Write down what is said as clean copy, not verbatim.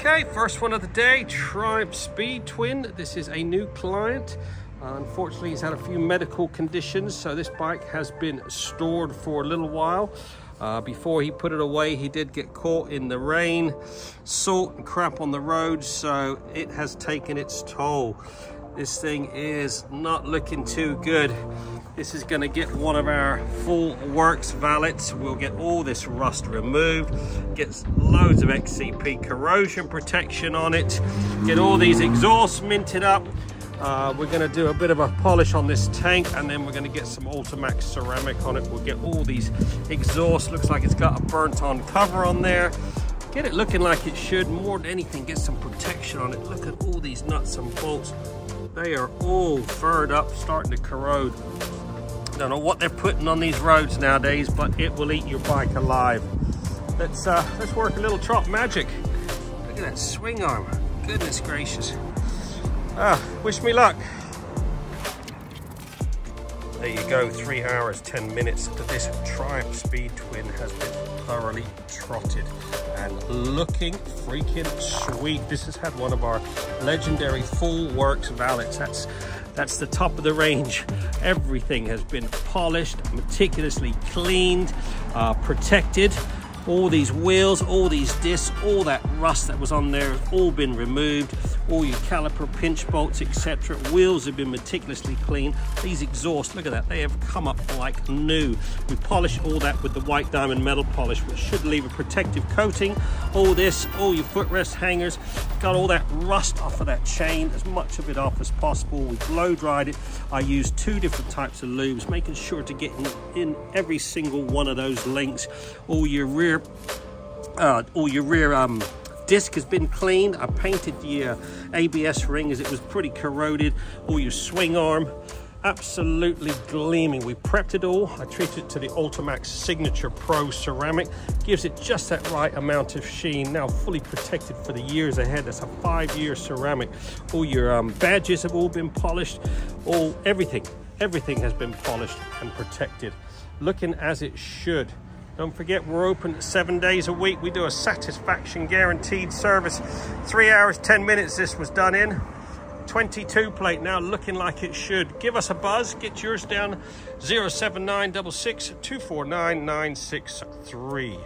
Okay, first one of the day, Triumph Speed Twin. This is a new client. Unfortunately, he's had a few medical conditions, so this bike has been stored for a little while. Before he put it away, he did get caught in the rain, salt and crap on the road, so it has taken its toll. This thing is not looking too good. This is going to get one of our full works valets. We'll get all this rust removed, get loads of XCP corrosion protection on it, get all these exhausts minted up. We're going to do a bit of a polish on this tank, and then we're going to get some Ultimaxx ceramic on it. We'll get all these exhausts. Looks like it's got a burnt on cover on there. Get it looking like it should. More than anything, get some protection on it. Look at all these nuts and bolts. They are all furred up, starting to corrode. Don't know what they're putting on these roads nowadays, but it will eat your bike alive. Let's work a little Trop magic. Look at that swing arm. Goodness gracious. Wish me luck. There you go, 3 hours, 10 minutes. This Triumph Speed Twin has been thoroughly trotted and looking freaking sweet. This has had one of our legendary full works valets. That's the top of the range. Everything has been polished, meticulously cleaned, protected. All these wheels, all these discs, all that rust that was on there has all been removed. All your caliper pinch bolts, etc. Wheels have been meticulously cleaned. These exhausts, look at that, they have come up like new. We polished all that with the white diamond metal polish, which should leave a protective coating. All this, all your footrest hangers, got all that rust off of that chain, as much of it off as possible. We blow dried it. I used 2 different types of lubes, making sure to get in every single one of those links. All your rear disc has been cleaned. I painted the ABS ring as it was pretty corroded. All your swing arm, absolutely gleaming. We prepped it all. I treated it to the Ultimaxx Signature Pro ceramic. Gives it just that right amount of sheen. Now fully protected for the years ahead. That's a 5-year ceramic. All your badges have all been polished. Everything has been polished and protected. Looking as it should. Don't forget, we're open 7 days a week. We do a satisfaction guaranteed service. 3 hours, 10 minutes this was done in. 22 plate now, looking like it should. Give us a buzz. Get yours down 07966 249 963.